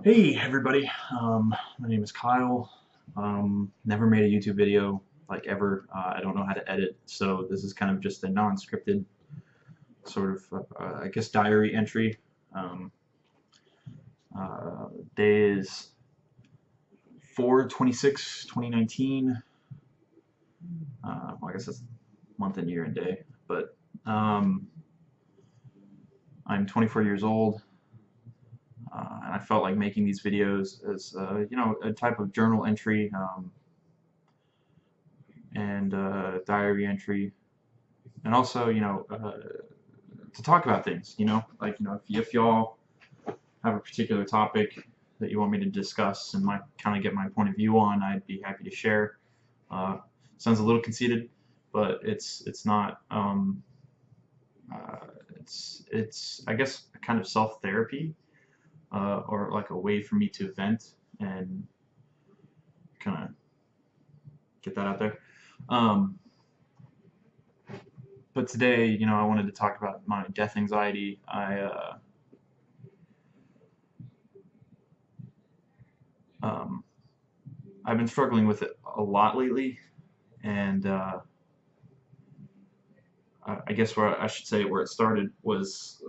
Hey everybody, my name is Kyle. Never made a YouTube video like ever. I don't know how to edit, so this is kind of just a non-scripted sort of, I guess, diary entry. Um, Day is 4/26/2019. Well, I guess that's month and year and day, but um, I'm 24 years old. And I felt like making these videos as a type of journal entry, and diary entry, and also to talk about things. Like if y'all have a particular topic that you want me to discuss and might kind of get my point of view on, I'd be happy to share. Uh, Sounds a little conceited, but it's not. It's I guess a kind of self therapy, or like a way for me to vent and kind of get that out there. Um, but today, I wanted to talk about my death anxiety. Um, I've been struggling with it a lot lately, and I guess where I should say where it started was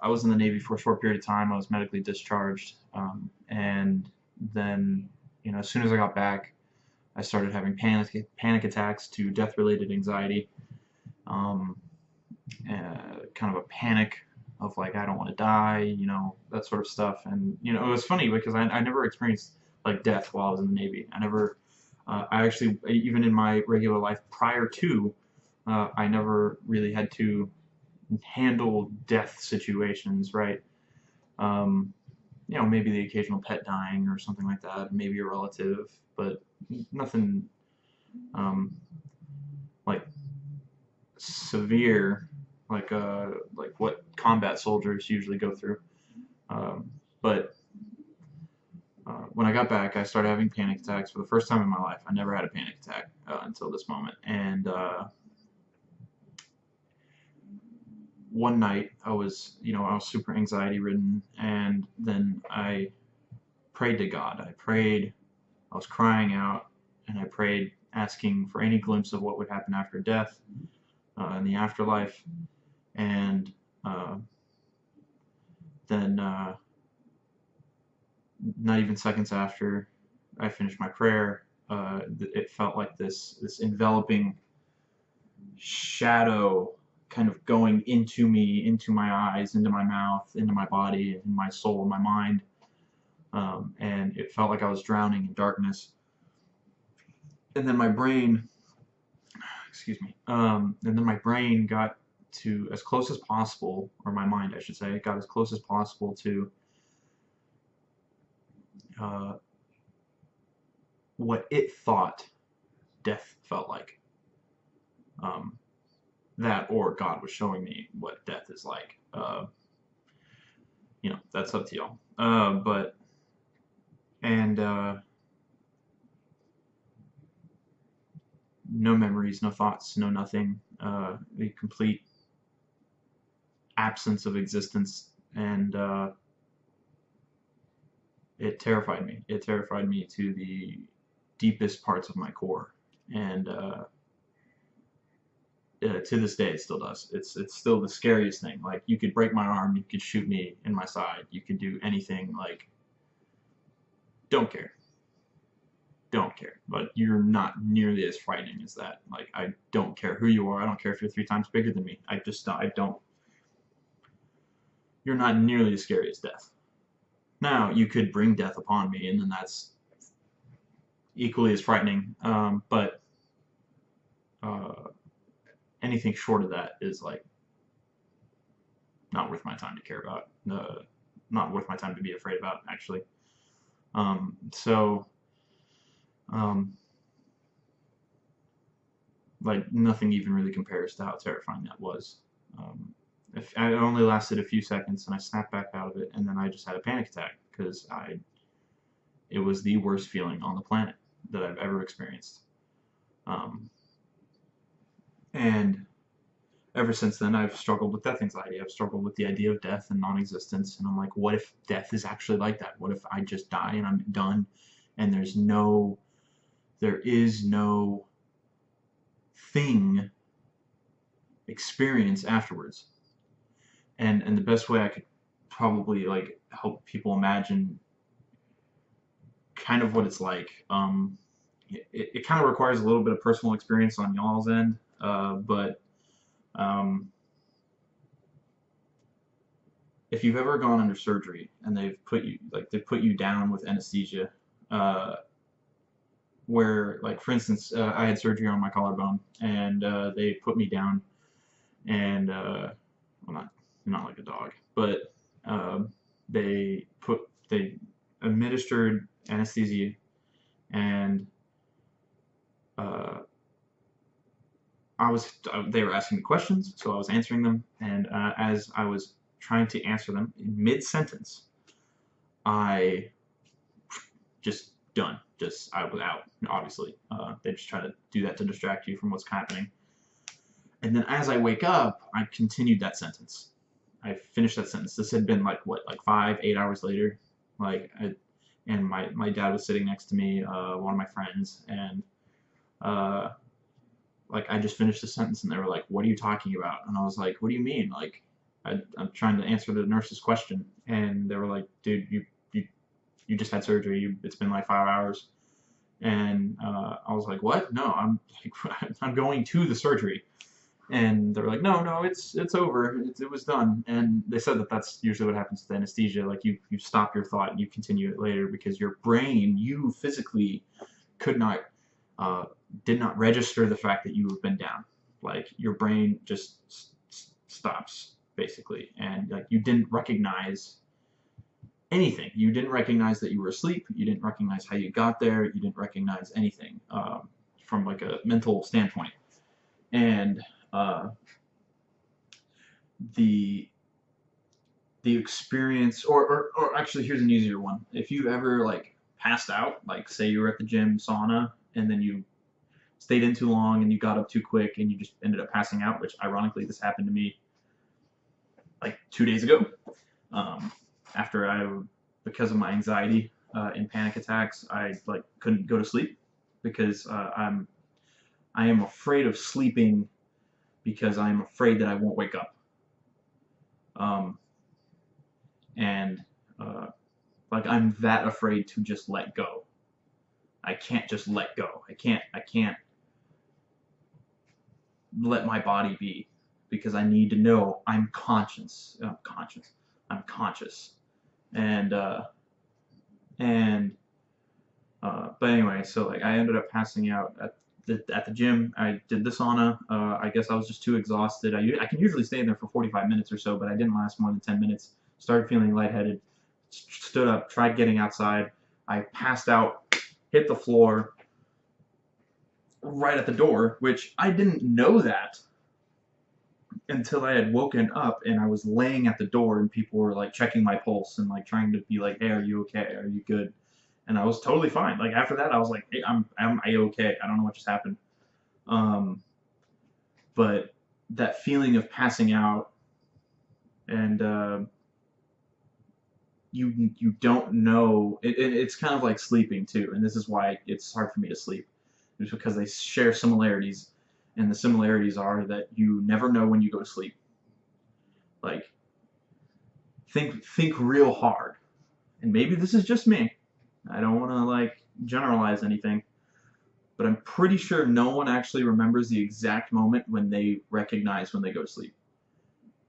I was in the Navy for a short period of time. I was medically discharged, and then as soon as I got back, I started having panic attacks to death-related anxiety, um, kind of a panic of like I don't want to die, that sort of stuff. And it was funny because I never experienced like death while I was in the Navy. I actually, even in my regular life prior to, I never really had to handle death situations, right? Um, maybe the occasional pet dying or something like that, maybe a relative, but nothing um, like severe, like what combat soldiers usually go through. But when I got back, I started having panic attacks for the first time in my life. I never had a panic attack until this moment. And one night, I was super anxiety ridden, and then I prayed to God. I prayed, I was crying out, and I prayed, asking for any glimpse of what would happen after death, in the afterlife. And uh, then, not even seconds after I finished my prayer, it felt like this enveloping shadow kind of going into me, into my eyes, into my mouth, into my body, in my soul, my mind, and it felt like I was drowning in darkness. And then my brain, excuse me, and then my brain got to as close as possible, or my mind, I should say, got as close as possible to uh, what it thought death felt like. Um, that or God was showing me what death is like. That's up to y'all. But and No memories, no thoughts, no nothing. The complete absence of existence, and it terrified me. It terrified me to the deepest parts of my core, and to this day, it still does. It's still the scariest thing. Like you could break my arm, you could shoot me in my side, you could do anything. Like don't care, don't care. But you're not nearly as frightening as that. Like I don't care who you are. I don't care if you're 3 times bigger than me. I don't. You're not nearly as scary as death. Now you could bring death upon me, and then that's equally as frightening. But uh, anything short of that is like not worth my time to care about. Not worth my time to be afraid about, actually. So, um, like, nothing even really compares to how terrifying that was. Um, if it only lasted a few seconds, and I snapped back out of it, and then I just had a panic attack because it was the worst feeling on the planet that I've ever experienced. Um, and ever since then, I've struggled with death anxiety. I've struggled with the idea of death and non-existence, and I'm like, what if death is actually like that? What if I just die and I'm done, and there is no thing experience afterwards? And the best way I could probably like help people imagine kind of what it's like. It kind of requires a little bit of personal experience on y'all's end, but um, if you've ever gone under surgery and they put you down with anesthesia, uh, where like for instance, I had surgery on my collarbone and they put me down and well not like a dog, but uh, they administered anesthesia and uh, they were asking me questions, so I was answering them, and as I was trying to answer them in mid sentence, I just done. Just I was out. Obviously, they just try to do that to distract you from what's happening. And then as I wake up, I continued that sentence. I finished that sentence. This had been like what, like 5, 8 hours later. Like, and my dad was sitting next to me, one of my friends, and uh, like I just finished the sentence, and they were like, "What are you talking about?" And I was like, "What do you mean?" Like, I'm trying to answer the nurse's question, and they were like, "Dude, you just had surgery. It's been like 5 hours." And I was like, "What? No, I'm going to the surgery." And they were like, "No, it's over. It was done." And they said that that's usually what happens with anesthesia. Like you stop your thought and you continue it later because your brain, you physically could not, uh, did not register the fact that you have been down. Like your brain just stops basically, and like you didn't recognize anything. You didn't recognize that you were asleep. You didn't recognize how you got there. You didn't recognize anything from like a mental standpoint. And uh, the the experience, or actually, here's an easier one. If you've ever like passed out, like say you were at the gym sauna and then you stayed in too long and you got up too quick and you just ended up passing out, which ironically this happened to me like 2 days ago. Um, after because of my anxiety and panic attacks, I like couldn't go to sleep because I am afraid of sleeping because I am afraid that I won't wake up. Um, and like I'm that afraid to just let go. I can't just let go. I can't let my body be because I need to know I'm conscious. I'm conscious. And and but anyway, so like I ended up passing out at the gym. I did the sauna. I guess I was just too exhausted. I can usually stay in there for 45 minutes or so, but I didn't last more than 10 minutes. Started feeling lightheaded. Stood up, tried getting outside. I passed out, hit the floor right at the door, which I didn't know that until I had woken up and I was laying at the door and people were like checking my pulse and like trying to be like, "Hey, are you okay? Are you good?" And I was totally fine. Like after that, I was like, "Hey, I'm okay. I don't know what just happened." Um, but that feeling of passing out and you don't know it's kind of like sleeping too, and this is why it's hard for me to sleep. It's because they share similarities, and the similarities are that you never know when you go to sleep. Like think real hard, and maybe this is just me. I don't want to like generalize anything, but I'm pretty sure no one actually remembers the exact moment when they recognize when they go to sleep.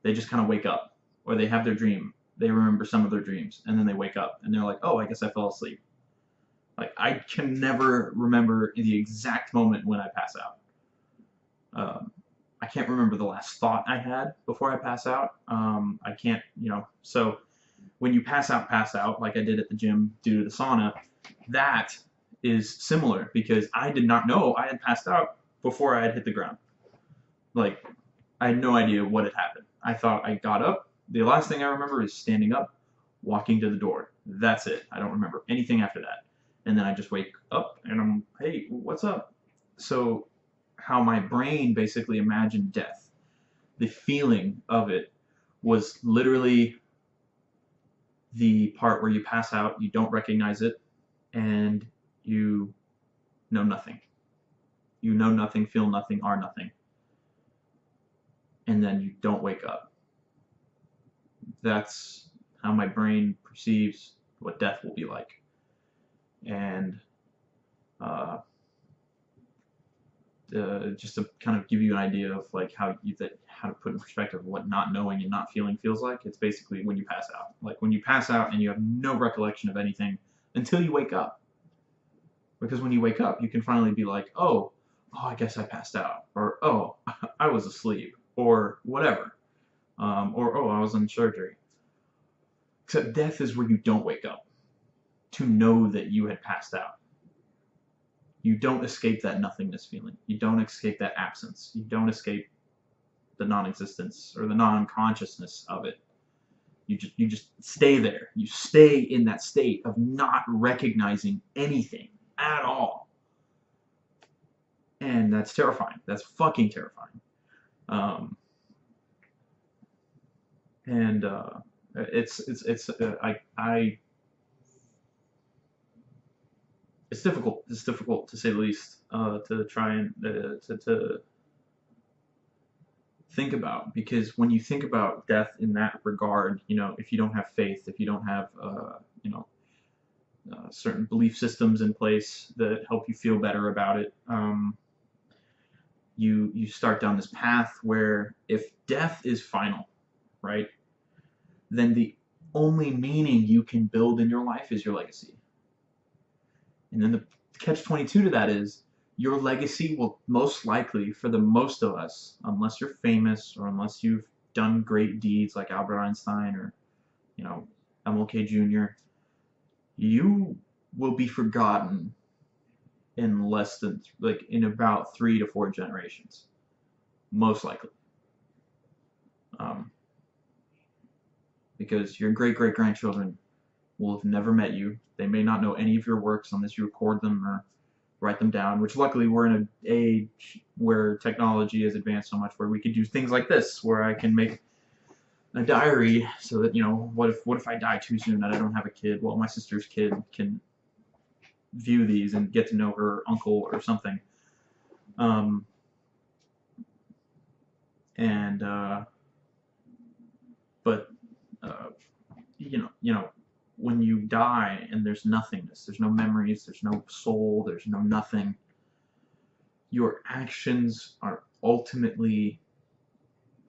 They just kind of wake up, or they have their dream. They remember some of their dreams, and then they wake up, and they're like, "Oh, I guess I fell asleep." Like I can never remember the exact moment when I pass out. Um, I can't remember the last thought I had before I pass out. I can't, So when you pass out, like I did at the gym due to the sauna, that is similar because I did not know I had passed out before I had hit the ground. Like I had no idea what had happened. I thought I got up. The last thing I remember is standing up, walking to the door. That's it. I don't remember anything after that. And then I just wake up and I'm, "Hey, what's up?" So how my brain basically imagined death the feeling of it was literally the part where you pass out, you don't recognize it, and you know nothing. You know nothing, feel nothing, are nothing. And then you don't wake up. That's how my brain perceives what death will be like. And uh, just to kind of give you an idea of like how to put in perspective what not knowing and not feeling feels like, it's basically when you pass out. Like when you pass out and you have no recollection of anything until you wake up. Because when you wake up, you can finally be like, oh, I guess I passed out, or oh, I was asleep, or whatever, or oh, I was in surgery. Except death is where you don't wake up to know that you had passed out. You don't escape that nothingness feeling. You don't escape that absence. You don't escape the non-existence or the non-consciousness of it. You just stay there. You stay in that state of not recognizing anything at all. And that's terrifying. That's fucking terrifying. And it's it's difficult. It's difficult to say the least to try and to think about, because when you think about death in that regard, if you don't have faith, if you don't have certain belief systems in place that help you feel better about it, you start down this path where if death is final, right, then the only meaning you can build in your life is your legacy. And then the catch-22 to that is your legacy will most likely, for the most of us, unless you're famous or unless you've done great deeds like Albert Einstein or, MLK Jr., you will be forgotten in in about 3 to 4 generations, most likely. Because your great-great-grandchildren will have never met you. They may not know any of your works unless you record them or write them down, which luckily we're in an age where technology has advanced so much where we could do things like this, where I can make a diary so that, what if I die too soon and I don't have a kid? Well, my sister's kid can view these and get to know her uncle or something. When you die and there's nothingness, there's no memories, there's no soul, there's no nothing, your actions are ultimately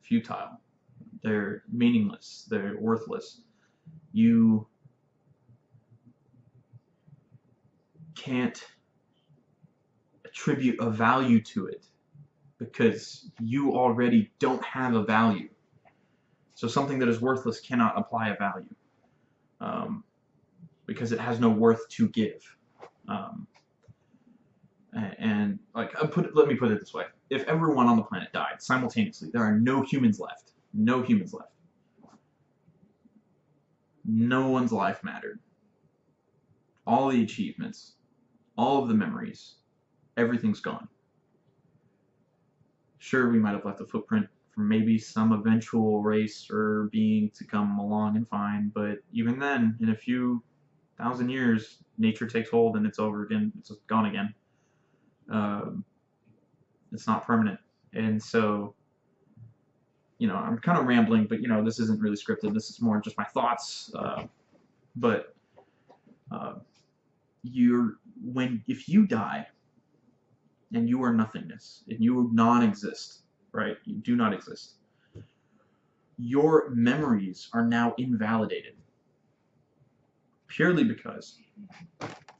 futile. They're meaningless. They're worthless. You can't attribute a value to it because you already don't have a value. So something that is worthless cannot apply a value. Because it has no worth to give. And let me put it this way. If everyone on the planet died simultaneously, there are no humans left. No humans left. No one's life mattered. All the achievements, all of the memories, everything's gone. Sure, we might have left a footprint for maybe some eventual race or being to come along and find, but even then, in a few thousand years, nature takes hold and it's over again. It's gone again. It's not permanent. And so, I'm kind of rambling, but this isn't really scripted. This is more just my thoughts. But if you die and you are nothingness and you non-exist, right? You do not exist. Your memories are now invalidated. Purely because,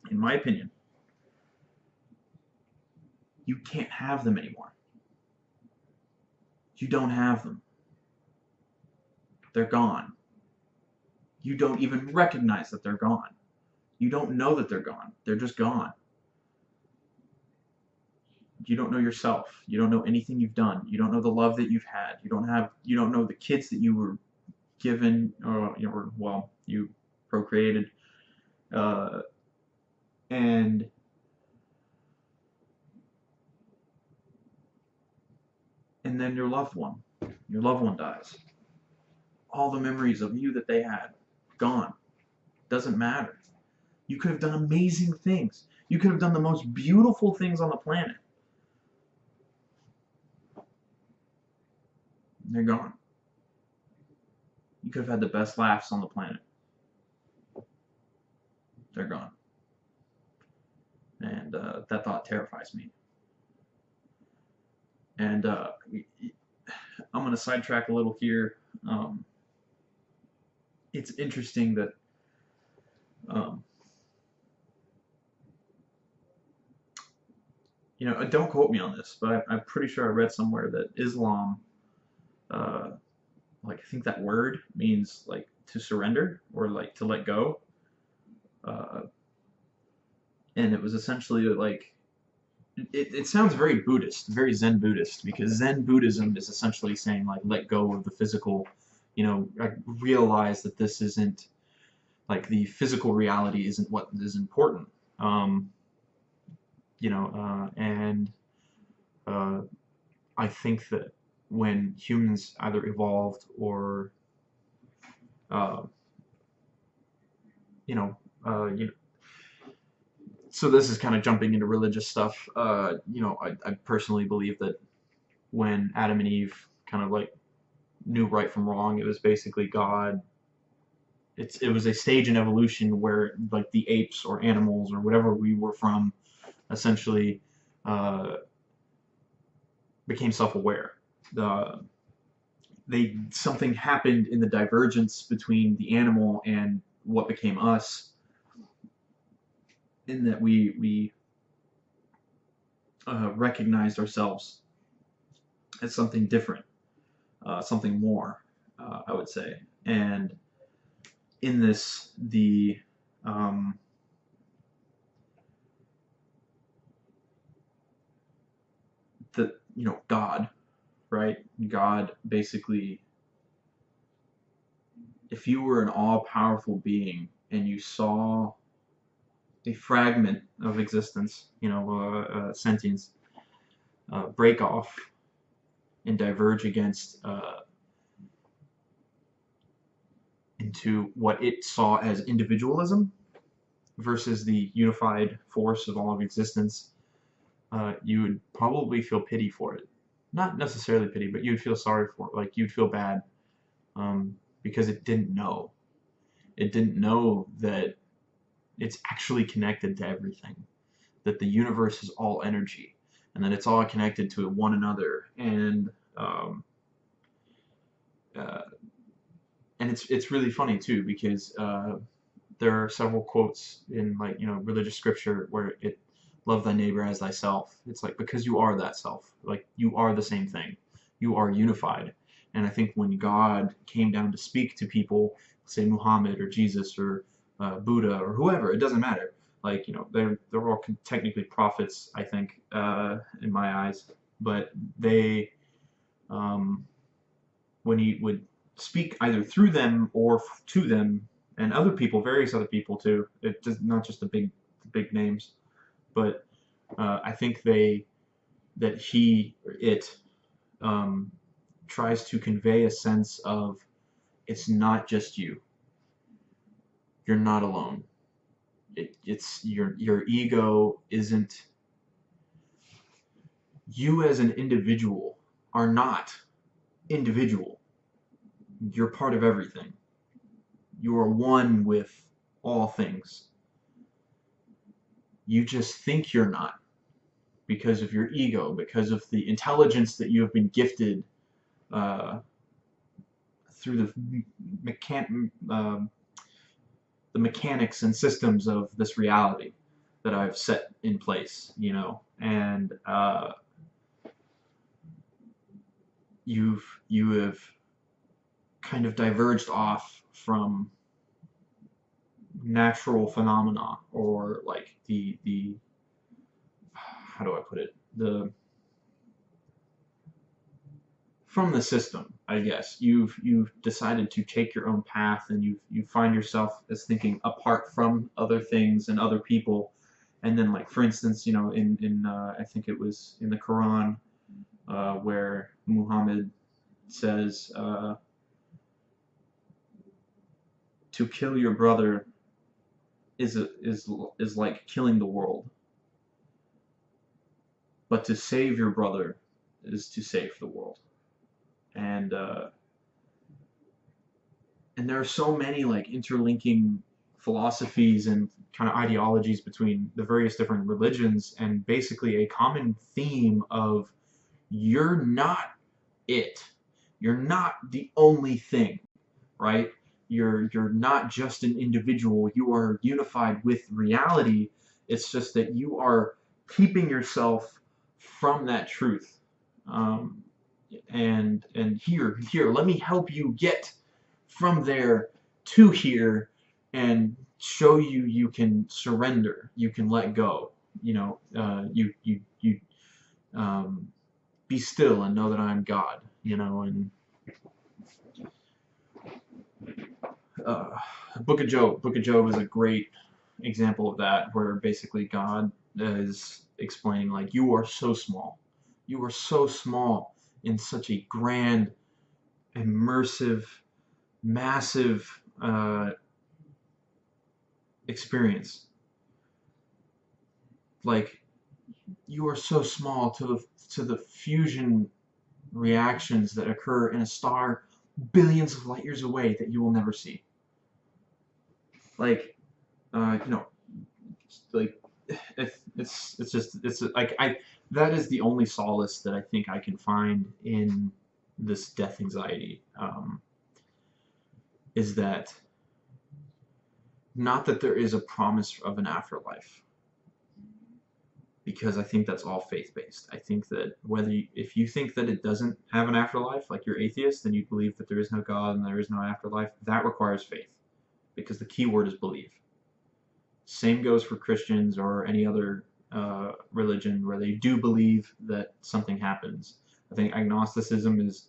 in my opinion, you can't have them anymore. You don't have them. They're gone. You don't even recognize that they're gone. You don't know that they're gone. They're just gone. You don't know yourself. You don't know anything you've done. You don't know the love that you've had. You don't know the kids that you were given, or you procreated. And then your loved one. Your loved one dies. All the memories of you that they had, gone. Doesn't matter. You could have done amazing things. You could have done the most beautiful things on the planet. They're gone. You could have had the best laughs on the planet. They're gone. And that thought terrifies me. And I'm going to sidetrack a little here. It's interesting that don't quote me on this, but I'm pretty sure I read somewhere that Islam, like I think that word means like to surrender or like to let go, and it was essentially like it sounds very Buddhist, very Zen Buddhist, because Zen Buddhism is essentially saying like let go of the physical, I realize that this isn't like the physical reality isn't what is important. And I think that when humans either evolved or, you know, so this is kind of jumping into religious stuff. I personally believe that when Adam and Eve kind of like knew right from wrong, it was basically God. It was a stage in evolution where like the apes or animals or whatever we were from essentially became self-aware. Something happened in the divergence between the animal and what became us, in that we recognized ourselves as something different, something more, I would say. And in this, God, right? God basically, if you were an all-powerful being and you saw a fragment of existence, sentience, break off and diverge into what it saw as individualism versus the unified force of all of existence, you would probably feel pity for it. Not necessarily pity, but you'd feel sorry for it. Like you'd feel bad because it didn't know. It didn't know that it's actually connected to everything, that the universe is all energy, and that it's all connected to one another. And it's really funny too, because there are several quotes in religious scripture where it love thy neighbor as thyself. It's like because you are that self, like you are the same thing, you are unified. And I think when God came down to speak to people, say Muhammad or Jesus or Buddha or whoever, it doesn't matter. Like they're all technically prophets, I think, in my eyes. But they, when he would speak either through them or to them and other people, various other people too, it does not just the big names, but I think it tries to convey a sense of it's not just you. You're not alone. It's your ego isn't. You as an individual are not individual. You're part of everything. You are one with all things. You just think you're not because of your ego, because of the intelligence that you have been gifted through the mechanics and systems of this reality that I've set in place, and you have kind of diverged off from natural phenomena, or like the how do I put it, from the system, I guess. You've decided to take your own path, and you find yourself as thinking apart from other things and other people. And then, like for instance, in I think it was in the Quran, where Muhammad says, to kill your brother is like killing the world, but to save your brother is to save the world. And and there are so many like interlinking philosophies and kind of ideologies between the various different religions, and basically a common theme of you're not it. You're not the only thing, right? You're not just an individual. You are unified with reality. It's just that you are keeping yourself from that truth. Um, and here, let me help you get from there to here, and show you you can surrender, you can let go. You um, be still and know that I am God. And uh, Book of Job is a great example of that, where basically God is explaining like you are so small in such a grand, immersive, massive experience. Like you are so small to the fusion reactions that occur in a star billions of light years away that you will never see. Like like it's like I that is the only solace that I think I can find in this death anxiety, is that not that there is a promise of an afterlife, because I think that's all faith-based. I think that if you think that it doesn't have an afterlife, like you're atheist and you believe that there is no God and there is no afterlife, that requires faith, because the key word is believe. Same goes for Christians or any other religion where they do believe that something happens. I think agnosticism is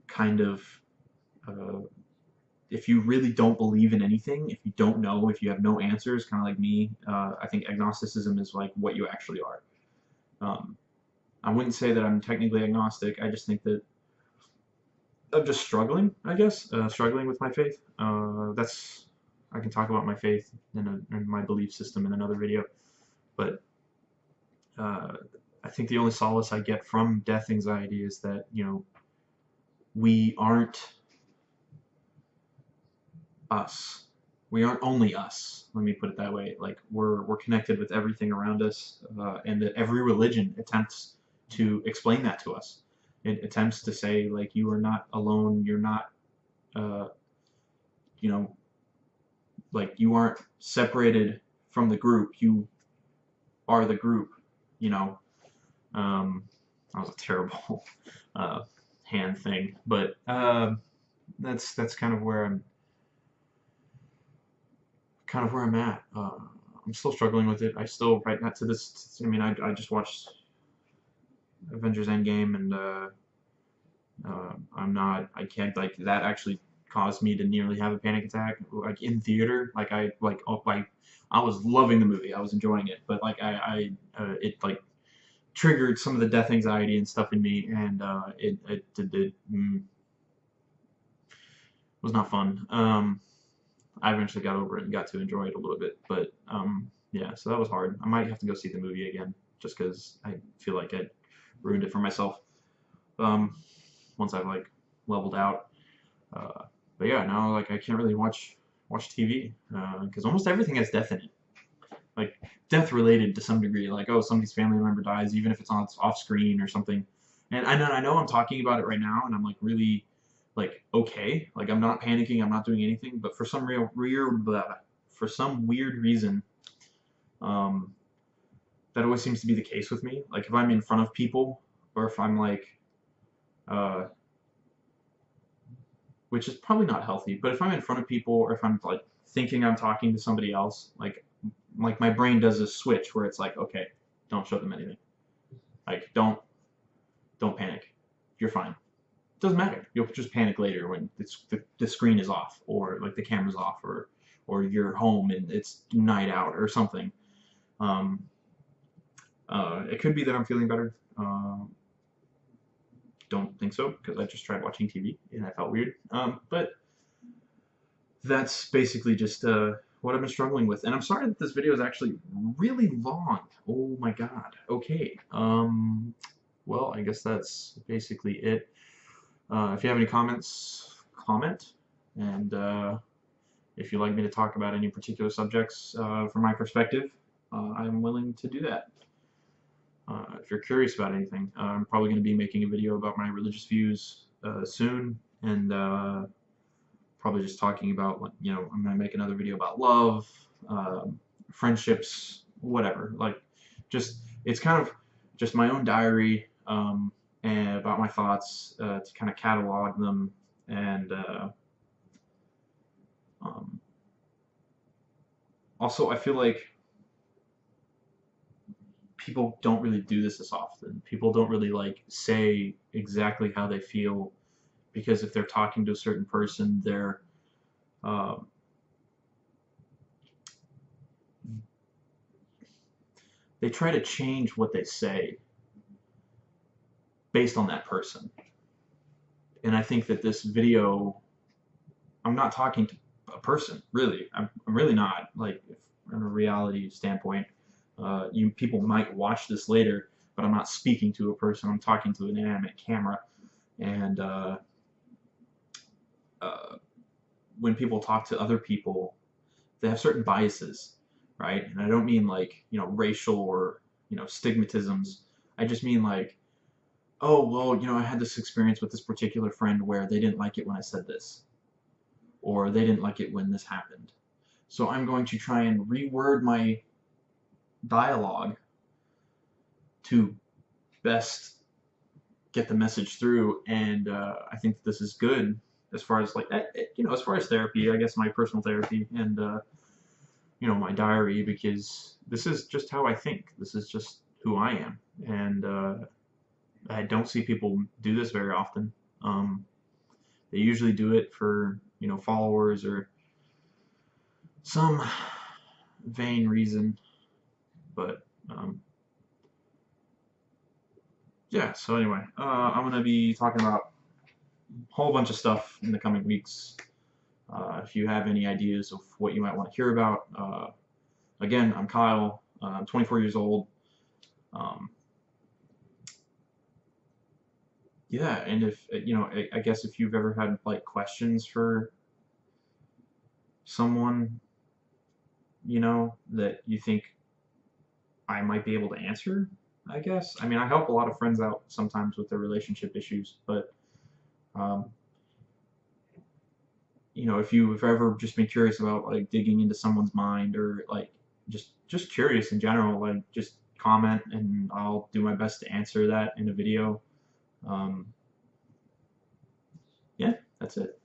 kind of if you really don't believe in anything, if you don't know, if you have no answers, kind of like me, I think agnosticism is like what you actually are. I wouldn't say that I'm technically agnostic. I just think that I'm just struggling, I guess, struggling with my faith. I can talk about my faith and my belief system in another video, but I think the only solace I get from death anxiety is that we aren't us. We aren't only us. Let me put it that way. Like we're connected with everything around us, and that every religion attempts to explain that to us. It attempts to say like you are not alone. You're not, you know, like you aren't separated from the group. You are the group. You know, that was a terrible hand thing, but that's kind of where I'm at. I'm still struggling with it. I still, right now to this, I mean, I just watched Avengers Endgame, and I can't, like, that actually caused me to nearly have a panic attack, like, in theater. Like, I was loving the movie. I was enjoying it, but, like, it, like, triggered some of the death anxiety and stuff in me, and it was not fun. I eventually got over it and got to enjoy it a little bit, but yeah, so that was hard. I might have to go see the movie again just because I feel like I ruined it for myself once I've like leveled out. But yeah, now like I can't really watch TV because almost everything has death in it, like death related to some degree. Like, oh, somebody's family member dies, even if it's on off screen or something. And I know I'm talking about it right now, and I'm like really like okay, like I'm not panicking, I'm not doing anything, but for some for some weird reason, that always seems to be the case with me. Like if I'm in front of people, or if I'm like, which is probably not healthy, but if I'm in front of people, or if I'm like thinking I'm talking to somebody else, like my brain does a switch where it's like, okay, don't show them anything, like don't panic, you're fine. Doesn't matter. You'll just panic later when the screen is off, or like the camera's off, or you're home and it's night out or something. It could be that I'm feeling better. don't think so because I just tried watching TV and I felt weird. But that's basically just what I've been struggling with. And I'm sorry that this video is actually really long. Oh my god. Okay. Well, I guess that's basically it. If you have any comments, comment. And if you'd like me to talk about any particular subjects from my perspective, I'm willing to do that. If you're curious about anything, I'm probably going to be making a video about my religious views soon, and probably just talking about, I'm going to make another video about love, friendships, whatever. Like, it's kind of just my own diary, and about my thoughts, to kind of catalog them, and also I feel like people don't really do this as often. People don't really like say exactly how they feel, because if they're talking to a certain person, they try to change what they say based on that person. And I think that this video, I'm not talking to a person, really. I'm really not. Like, from a reality standpoint, people might watch this later, but I'm not speaking to a person. I'm talking to an inanimate camera. And when people talk to other people, they have certain biases, right? And I don't mean like, racial or, stigmatisms. I just mean like, oh, well, I had this experience with this particular friend where they didn't like it when I said this, or they didn't like it when this happened. So I'm going to try and reword my dialogue to best get the message through, and I think this is good as far as like, as far as therapy, I guess my personal therapy, and my diary, because this is just how I think. This is just who I am, and I don't see people do this very often. They usually do it for followers or some vain reason, but yeah. So anyway, I'm gonna be talking about a whole bunch of stuff in the coming weeks. If you have any ideas of what you might want to hear about, again, I'm Kyle. I'm 24 years old. Yeah, and if I guess if you've ever had like questions for someone, that you think I might be able to answer, I guess. I mean, I help a lot of friends out sometimes with their relationship issues, but if you've ever just been curious about like digging into someone's mind, or like just curious in general, like just comment and I'll do my best to answer that in a video. Yeah, that's it.